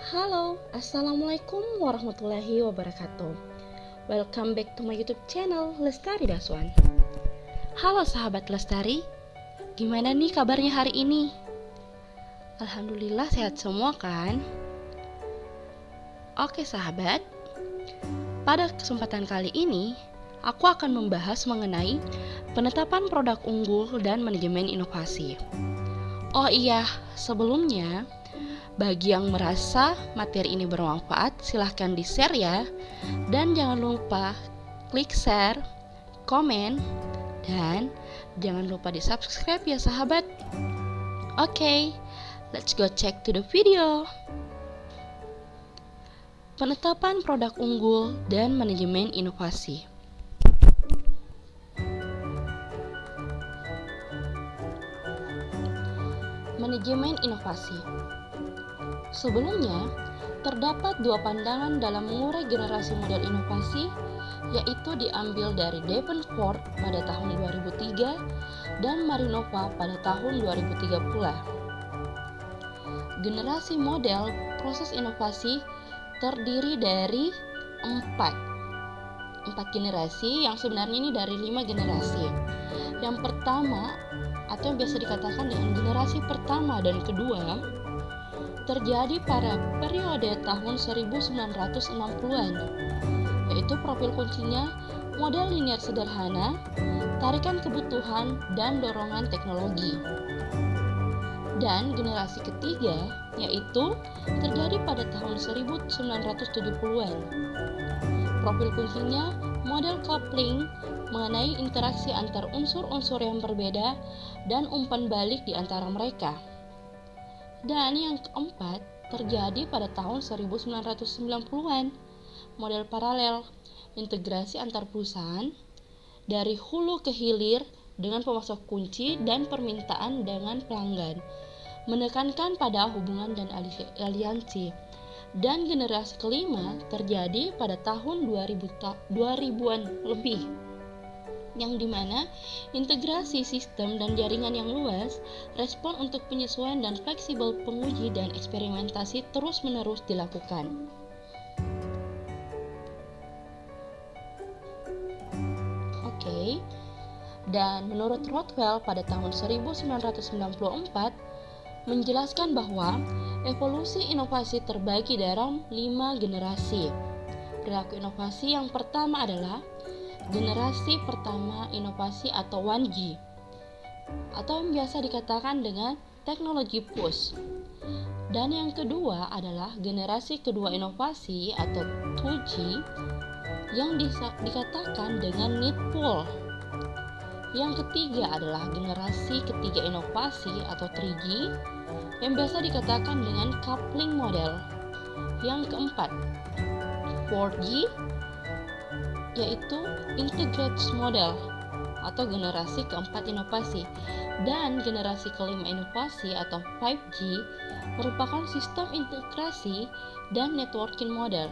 Halo, Assalamualaikum warahmatullahi wabarakatuh. Welcome back to my YouTube channel Lestari Daswan. Halo sahabat Lestari, gimana nih kabarnya hari ini? Alhamdulillah sehat semua kan? Oke sahabat, pada kesempatan kali ini aku akan membahas mengenai penetapan produk unggul dan manajemen inovasi. Oh iya, sebelumnya bagi yang merasa materi ini bermanfaat, silahkan di-share ya. Dan jangan lupa klik share, komen, dan jangan lupa di-subscribe ya sahabat. Oke, let's go check to the video. Penetapan produk unggul dan manajemen inovasi. Manajemen inovasi. Sebelumnya, terdapat dua pandangan dalam mengurai generasi model inovasi, yaitu diambil dari Davenport pada tahun 2003 dan Marinova pada tahun 2003 pula. Generasi model proses inovasi terdiri dari empat generasi, yang sebenarnya ini dari 5 generasi. Yang pertama, atau yang biasa dikatakan dengan generasi pertama dan kedua, terjadi pada periode tahun 1960-an, yaitu profil kuncinya model linear sederhana, tarikan kebutuhan dan dorongan teknologi. Dan generasi ketiga yaitu terjadi pada tahun 1970-an. Profil kuncinya model coupling mengenai interaksi antar unsur-unsur yang berbeda dan umpan balik di antara mereka. Dan yang keempat terjadi pada tahun 1990-an, model paralel, integrasi antar perusahaan dari hulu ke hilir dengan pemasok kunci dan permintaan dengan pelanggan, menekankan pada hubungan dan aliansi. Dan generasi kelima terjadi pada tahun 2000-an lebih, yang dimana integrasi sistem dan jaringan yang luas, respon untuk penyesuaian dan fleksibel, penguji dan eksperimentasi terus-menerus dilakukan. Oke. Dan menurut Rothwell pada tahun 1994 menjelaskan bahwa evolusi inovasi terbagi dalam 5 generasi. Perilaku inovasi yang pertama adalah generasi pertama inovasi atau 1G, atau yang biasa dikatakan dengan teknologi push. Dan yang kedua adalah generasi kedua inovasi atau 2G yang dikatakan dengan need pull. Yang ketiga adalah generasi ketiga inovasi atau 3G yang biasa dikatakan dengan coupling model. Yang keempat 4G yaitu integrated model atau generasi keempat inovasi, dan generasi kelima inovasi atau 5G merupakan sistem integrasi dan networking model.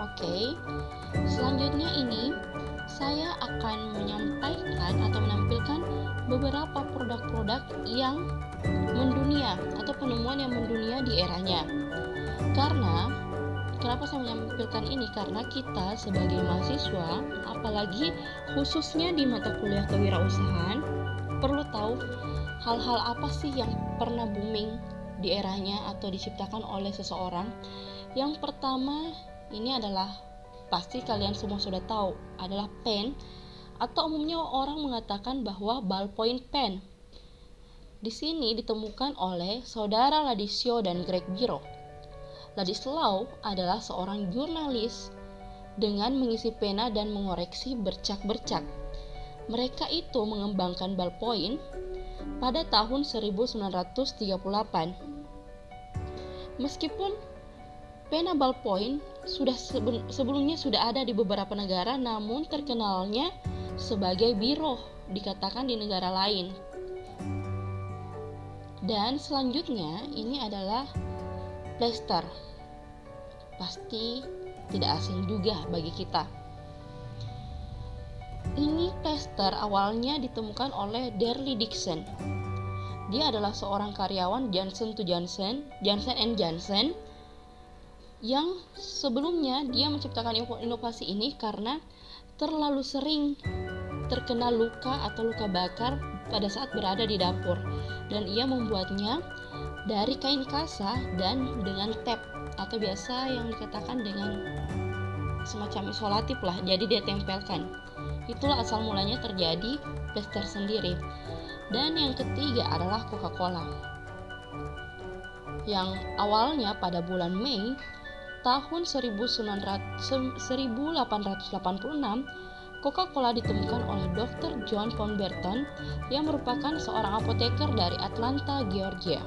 Oke, selanjutnya ini saya akan menyampaikan atau menampilkan beberapa produk-produk yang mendunia atau penemuan yang mendunia di eranya. Karena kenapa saya menampilkan ini? Karena kita sebagai mahasiswa, apalagi khususnya di mata kuliah kewirausahaan, perlu tahu hal-hal apa sih yang pernah booming di eranya atau diciptakan oleh seseorang. Yang pertama ini adalah pasti kalian semua sudah tahu, adalah pen, atau umumnya orang mengatakan bahwa ballpoint pen. Di sini ditemukan oleh saudara Ladislau dan Greg Biro. Ladislau adalah seorang jurnalis dengan mengisi pena dan mengoreksi bercak-bercak. Mereka itu mengembangkan ballpoint pada tahun 1938. Meskipun pena ballpoint sebelumnya sudah ada di beberapa negara, namun terkenalnya sebagai biro dikatakan di negara lain. Dan selanjutnya ini adalah plaster. Pasti tidak asing juga bagi kita. Ini tester awalnya ditemukan oleh Darley Dixon. Dia adalah seorang karyawan Johnson & Johnson yang sebelumnya dia menciptakan inovasi ini karena terlalu sering terkena luka atau luka bakar pada saat berada di dapur, dan ia membuatnya dari kain kasa dan dengan tape atau biasa yang dikatakan dengan semacam isolatif lah, jadi dia tempelkan. Itulah asal mulanya terjadi tester sendiri. Dan yang ketiga adalah Coca-Cola, yang awalnya pada bulan Mei tahun 1886 Coca-Cola ditemukan oleh Dr. John Pemberton yang merupakan seorang apoteker dari Atlanta, Georgia.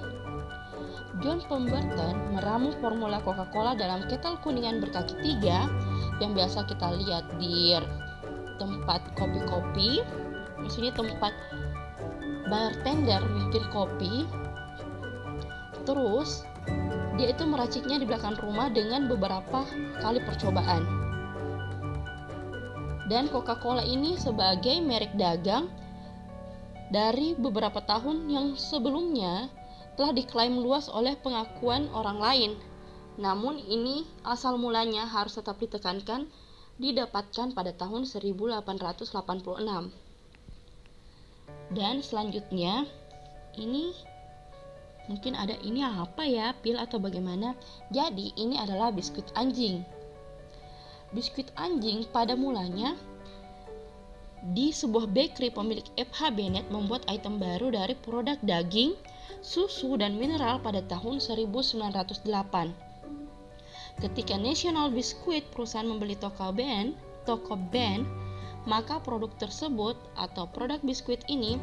John Pemberton meramu formula Coca-Cola dalam ketel kuningan berkaki 3 yang biasa kita lihat di tempat kopi-kopi, maksudnya tempat bartender bikin kopi. Terus dia itu meraciknya di belakang rumah dengan beberapa kali percobaan. Dan Coca-Cola ini sebagai merek dagang dari beberapa tahun yang sebelumnya telah diklaim luas oleh pengakuan orang lain. Namun ini asal mulanya harus tetap ditekankan, didapatkan pada tahun 1886. Dan selanjutnya ini mungkin ada, ini apa ya, pil atau bagaimana? Jadi ini adalah biskuit anjing. Biskuit anjing pada mulanya di sebuah bakery pemilik F.H. Bennett membuat item baru dari produk daging, susu, dan mineral pada tahun 1908. Ketika National Biscuit perusahaan membeli toko band, maka produk tersebut atau produk biskuit ini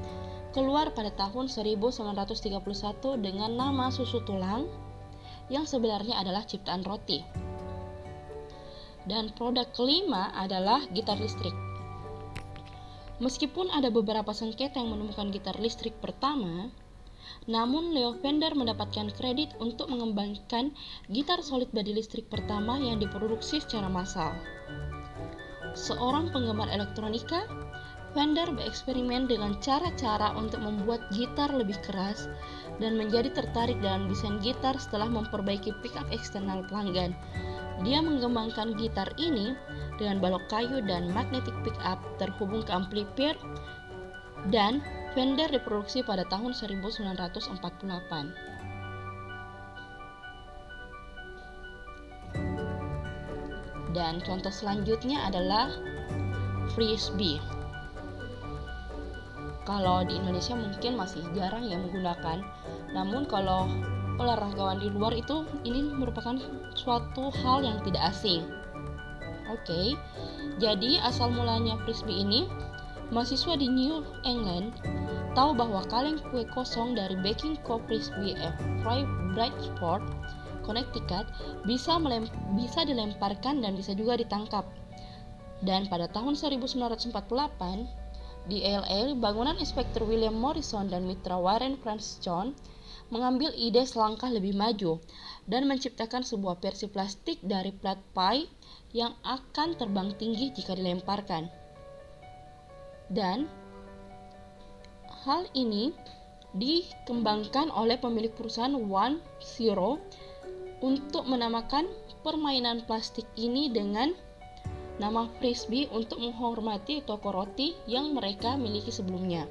keluar pada tahun 1931 dengan nama susu tulang yang sebenarnya adalah ciptaan roti. Dan produk kelima adalah gitar listrik. Meskipun ada beberapa sengketa yang menemukan gitar listrik pertama, namun Leo Fender mendapatkan kredit untuk mengembangkan gitar solid badi listrik pertama yang diproduksi secara massal. Seorang penggemar elektronika, Fender bereksperimen dengan cara-cara untuk membuat gitar lebih keras dan menjadi tertarik dalam desain gitar setelah memperbaiki pickup eksternal pelanggan. Dia mengembangkan gitar ini dengan balok kayu dan magnetic pickup terhubung ke amplifier, dan Fender diproduksi pada tahun 1948. Dan contoh selanjutnya adalah frisbee. Kalau di Indonesia mungkin masih jarang yang menggunakan, namun kalau olahragawan di luar itu ini merupakan suatu hal yang tidak asing. Oke, jadi asal mulanya frisbee ini, mahasiswa di New England tahu bahwa kaleng kue kosong dari baking co Frisbee Bridgeport, Connecticut bisa dilemparkan dan bisa juga ditangkap. Dan pada tahun 1948 di LA, bangunan Inspektur William Morrison dan mitra Warren Francis John mengambil ide selangkah lebih maju dan menciptakan sebuah versi plastik dari plat pie yang akan terbang tinggi jika dilemparkan. Dan hal ini dikembangkan oleh pemilik perusahaan One Zero untuk menamakan permainan plastik ini dengan nama frisbee untuk menghormati toko roti yang mereka miliki sebelumnya.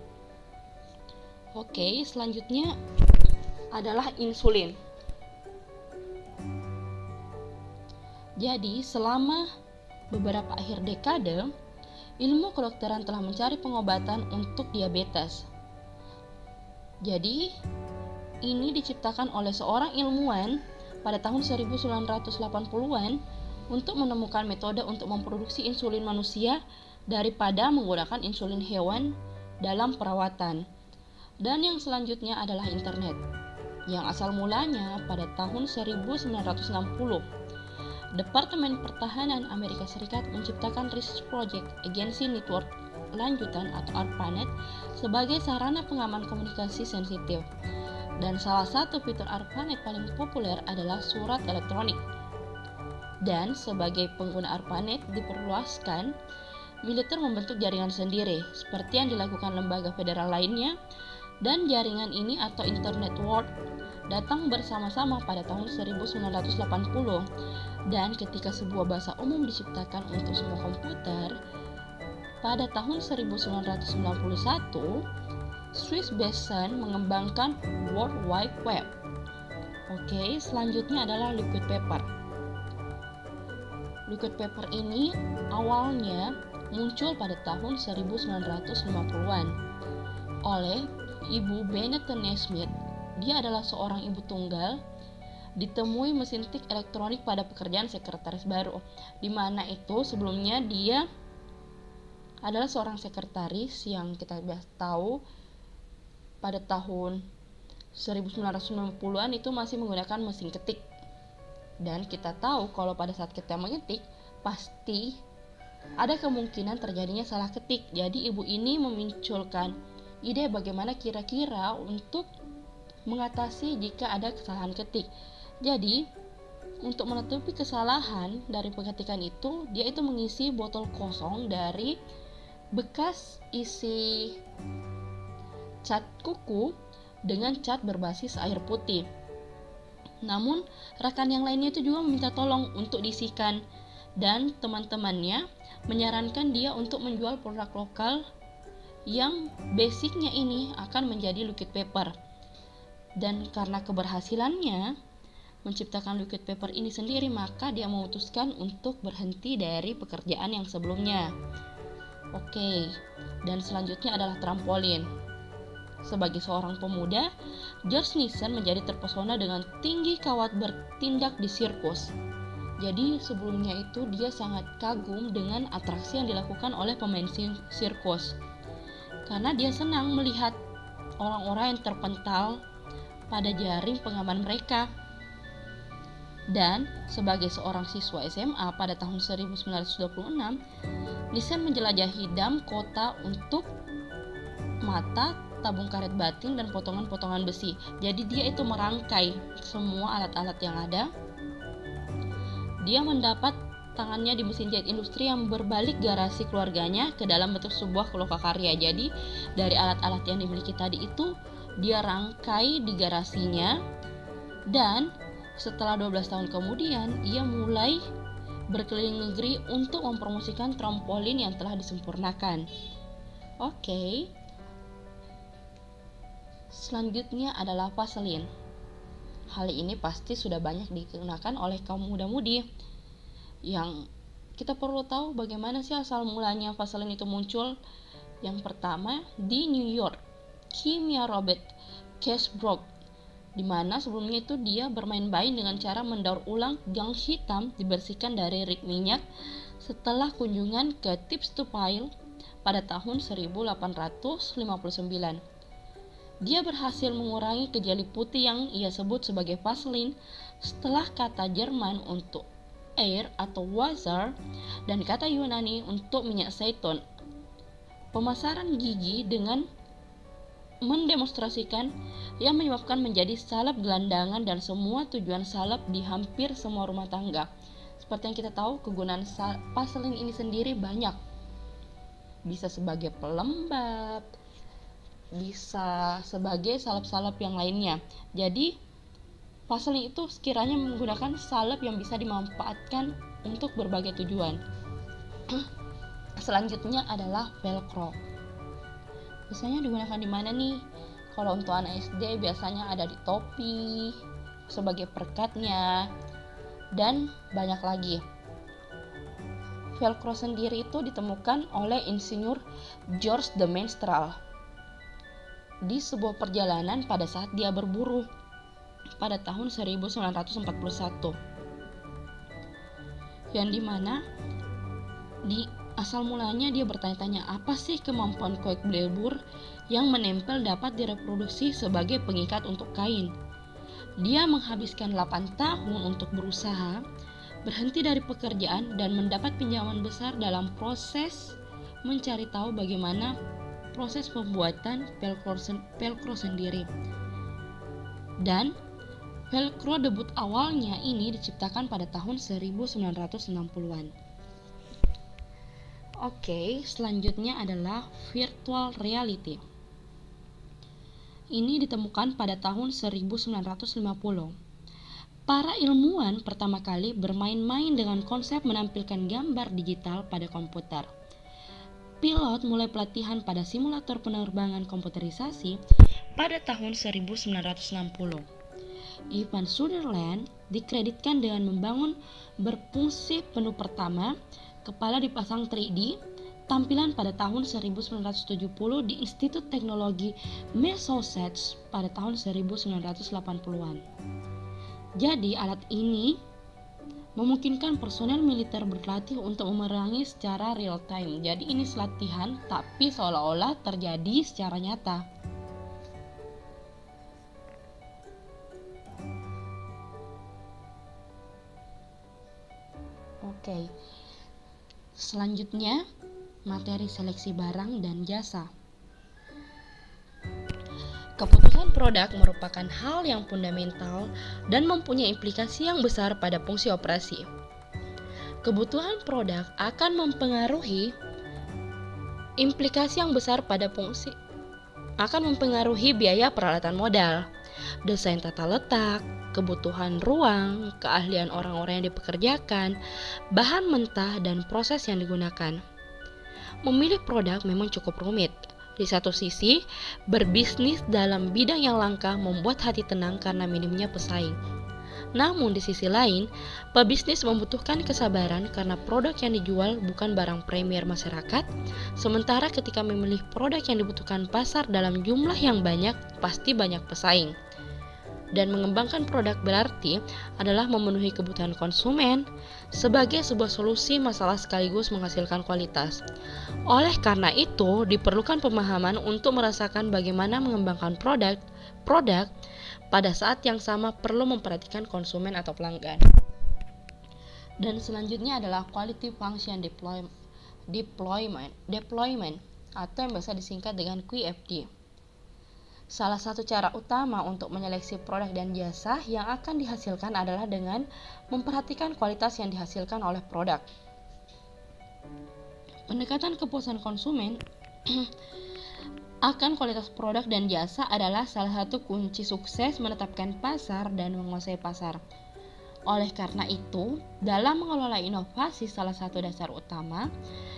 Oke, selanjutnya adalah insulin. Jadi, selama beberapa akhir dekade, ilmu kedokteran telah mencari pengobatan untuk diabetes. Jadi, ini diciptakan oleh seorang ilmuwan pada tahun 1980-an untuk menemukan metode untuk memproduksi insulin manusia daripada menggunakan insulin hewan dalam perawatan. Dan yang selanjutnya adalah internet, yang asal mulanya pada tahun 1960. Departemen Pertahanan Amerika Serikat menciptakan Research Project Agency Network lanjutan atau ARPANET sebagai sarana pengaman komunikasi sensitif. Dan salah satu fitur ARPANET paling populer adalah surat elektronik. Dan sebagai pengguna ARPANET diperluaskan militer membentuk jaringan sendiri, seperti yang dilakukan lembaga federal lainnya, dan jaringan ini atau Internet Network datang bersama-sama pada tahun 1980. Dan ketika sebuah bahasa umum diciptakan untuk semua komputer, pada tahun 1991, Swiss Besan mengembangkan World Wide Web. Oke, selanjutnya adalah liquid paper. Liquid paper ini awalnya muncul pada tahun 1950-an oleh Ibu Bennett Smith. Dia adalah seorang ibu tunggal, ditemui mesin tik elektronik pada pekerjaan sekretaris baru, di mana itu sebelumnya dia adalah seorang sekretaris yang kita tahu pada tahun 1990-an itu masih menggunakan mesin ketik. Dan kita tahu kalau pada saat kita mengetik pasti ada kemungkinan terjadinya salah ketik. Jadi ibu ini memunculkan ide bagaimana kira-kira untuk mengatasi jika ada kesalahan ketik. Jadi untuk menutupi kesalahan dari pengetikan itu, dia itu mengisi botol kosong dari bekas isi cat kuku dengan cat berbasis air putih. Namun rekan yang lainnya itu juga meminta tolong untuk diisikan, dan teman-temannya menyarankan dia untuk menjual produk lokal yang basicnya ini akan menjadi liquid paper. Dan karena keberhasilannya menciptakan liquid paper ini sendiri, maka dia memutuskan untuk berhenti dari pekerjaan yang sebelumnya. Oke, dan selanjutnya adalah trampolin. Sebagai seorang pemuda, George Nissen menjadi terpesona dengan tinggi kawat bertindak di sirkus. Jadi sebelumnya itu dia sangat kagum dengan atraksi yang dilakukan oleh pemain sirkus, karena dia senang melihat orang-orang yang terpental pada jaring pengaman mereka. Dan sebagai seorang siswa SMA pada tahun 1926, Nissen menjelajahi dam kota untuk mata, tabung karet batin, dan potongan-potongan besi. Jadi dia itu merangkai semua alat-alat yang ada. Dia mendapat tangannya di mesin jahit industri yang berbalik garasi keluarganya ke dalam bentuk sebuah lokakarya. Jadi dari alat-alat yang dimiliki tadi itu dia rangkai di garasinya, dan setelah 12 tahun kemudian ia mulai berkeliling negeri untuk mempromosikan trampolin yang telah disempurnakan. Oke. Selanjutnya adalah Vaseline. Hal ini pasti sudah banyak digunakan oleh kaum muda-mudi. Yang kita perlu tahu bagaimana sih asal mulanya Vaseline itu muncul. Yang pertama di New York, Kimia Robert Cashbrook, di mana sebelumnya itu dia bermain-main dengan cara mendaur ulang gang hitam dibersihkan dari rik minyak setelah kunjungan ke Tips to Pile pada tahun 1859. Dia berhasil mengurangi kejeli putih yang ia sebut sebagai Vaseline setelah kata Jerman untuk air atau Wasser dan kata Yunani untuk minyak zaitun. Pemasaran gigi dengan mendemonstrasikan yang menyebabkan menjadi salep gelandangan dan semua tujuan salep di hampir semua rumah tangga. Seperti yang kita tahu, kegunaan Vaseline ini sendiri banyak. Bisa sebagai pelembab, bisa sebagai salep-salep yang lainnya. Jadi Vaseline itu sekiranya menggunakan salep yang bisa dimanfaatkan untuk berbagai tujuan. Selanjutnya adalah velcro. Biasanya digunakan di mana nih? Kalau untuk anak SD biasanya ada di topi sebagai perekatnya, dan banyak lagi. Velcro sendiri itu ditemukan oleh insinyur George de Mestral di sebuah perjalanan pada saat dia berburu pada tahun 1941, yang dimana di asal mulanya dia bertanya-tanya apa sih kemampuan kuek belebur yang menempel dapat direproduksi sebagai pengikat untuk kain. Dia menghabiskan 8 tahun untuk berusaha, berhenti dari pekerjaan, dan mendapat pinjaman besar dalam proses mencari tahu bagaimana proses pembuatan velcro sendiri. Dan velcro debut awalnya ini diciptakan pada tahun 1960-an. Oke, selanjutnya adalah virtual reality. Ini ditemukan pada tahun 1950. Para ilmuwan pertama kali bermain-main dengan konsep menampilkan gambar digital pada komputer. Pilot mulai pelatihan pada simulator penerbangan komputerisasi pada tahun 1960. Ivan Sutherland dikreditkan dengan membangun berfungsi penuh pertama, kepala dipasang 3D, tampilan pada tahun 1970 di Institut Teknologi Massachusetts pada tahun 1980-an. Jadi alat ini memungkinkan personel militer berlatih untuk memerangi secara real time. Jadi ini latihan tapi seolah-olah terjadi secara nyata. Oke. Selanjutnya, materi seleksi barang dan jasa. Keputusan produk merupakan hal yang fundamental dan mempunyai implikasi yang besar pada fungsi operasi. Kebutuhan produk akan mempengaruhi implikasi yang besar pada fungsi akan mempengaruhi biaya peralatan modal, desain tata letak, kebutuhan ruang, keahlian orang-orang yang dipekerjakan, bahan mentah, dan proses yang digunakan. Memilih produk memang cukup rumit. Di satu sisi, berbisnis dalam bidang yang langka membuat hati tenang karena minimnya pesaing. Namun di sisi lain, pebisnis membutuhkan kesabaran karena produk yang dijual bukan barang premier masyarakat, sementara ketika memilih produk yang dibutuhkan pasar dalam jumlah yang banyak, pasti banyak pesaing. Dan mengembangkan produk berarti adalah memenuhi kebutuhan konsumen sebagai sebuah solusi masalah sekaligus menghasilkan kualitas. Oleh karena itu, diperlukan pemahaman untuk merasakan bagaimana mengembangkan produk pada saat yang sama perlu memperhatikan konsumen atau pelanggan. Dan selanjutnya adalah Quality Function Deployment atau yang biasa disingkat dengan QFD. Salah satu cara utama untuk menyeleksi produk dan jasa yang akan dihasilkan adalah dengan memperhatikan kualitas yang dihasilkan oleh produk. Pendekatan kepuasan konsumen akan kualitas produk dan jasa adalah salah satu kunci sukses menetapkan pasar dan menguasai pasar. Oleh karena itu, dalam mengelola inovasi, salah satu dasar utama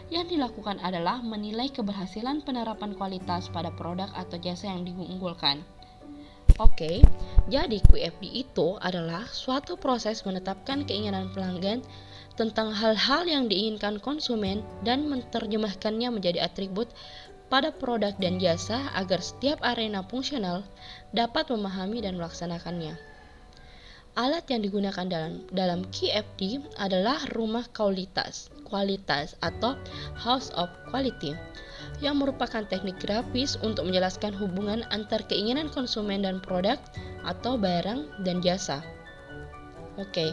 yang dilakukan adalah menilai keberhasilan penerapan kualitas pada produk atau jasa yang diunggulkan. Oke, jadi QFD itu adalah suatu proses menetapkan keinginan pelanggan tentang hal-hal yang diinginkan konsumen dan menerjemahkannya menjadi atribut pada produk dan jasa agar setiap arena fungsional dapat memahami dan melaksanakannya. Alat yang digunakan dalam QFD adalah rumah kualitas atau House of Quality, yang merupakan teknik grafis untuk menjelaskan hubungan antar keinginan konsumen dan produk atau barang dan jasa. Oke,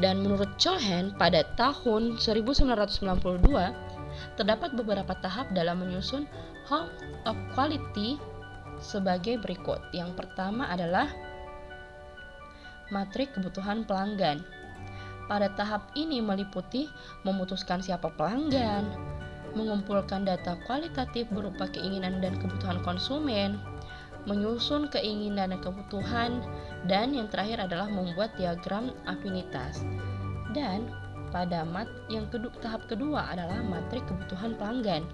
dan menurut Cohen pada tahun 1992 terdapat beberapa tahap dalam menyusun House of Quality sebagai berikut. Yang pertama adalah matrik kebutuhan pelanggan. Pada tahap ini meliputi memutuskan siapa pelanggan, mengumpulkan data kualitatif berupa keinginan dan kebutuhan konsumen, menyusun keinginan dan kebutuhan, dan yang terakhir adalah membuat diagram afinitas. Dan pada tahap kedua adalah matrik kebutuhan pelanggan.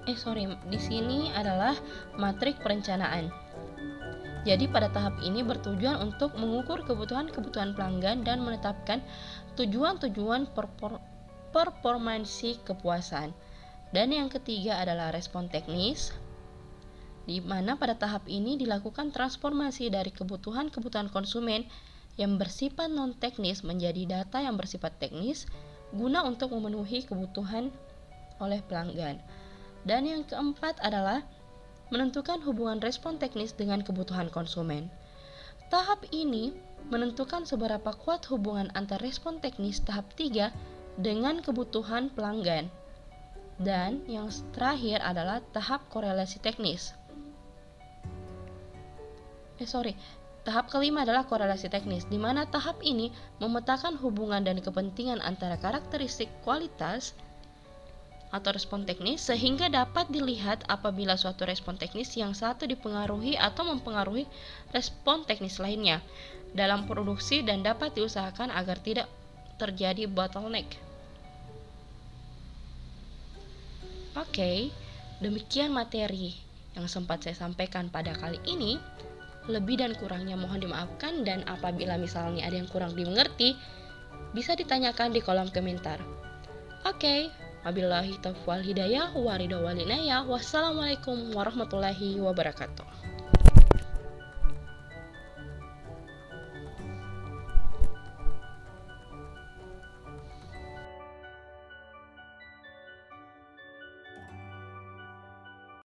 Di sini adalah matrik perencanaan. Jadi pada tahap ini bertujuan untuk mengukur kebutuhan pelanggan dan menetapkan tujuan-tujuan performansi kepuasan. Dan yang ketiga adalah respon teknis, di mana pada tahap ini dilakukan transformasi dari kebutuhan konsumen yang bersifat non-teknis menjadi data yang bersifat teknis guna untuk memenuhi kebutuhan oleh pelanggan. Dan yang keempat adalah menentukan hubungan respon teknis dengan kebutuhan konsumen. Tahap ini menentukan seberapa kuat hubungan antar respon teknis tahap 3 dengan kebutuhan pelanggan. Dan yang terakhir adalah tahap korelasi teknis. Tahap kelima adalah korelasi teknis, di mana tahap ini memetakan hubungan dan kepentingan antara karakteristik kualitas atau respon teknis sehingga dapat dilihat apabila suatu respon teknis yang satu dipengaruhi atau mempengaruhi respon teknis lainnya dalam produksi dan dapat diusahakan agar tidak terjadi bottleneck. Oke, demikian materi yang sempat saya sampaikan pada kali ini. Lebih dan kurangnya mohon dimaafkan, dan apabila misalnya ada yang kurang dimengerti, bisa ditanyakan di kolom komentar. Oke, wabillahi taufiq wal hidayah, wassalamualaikum warahmatullahi wabarakatuh.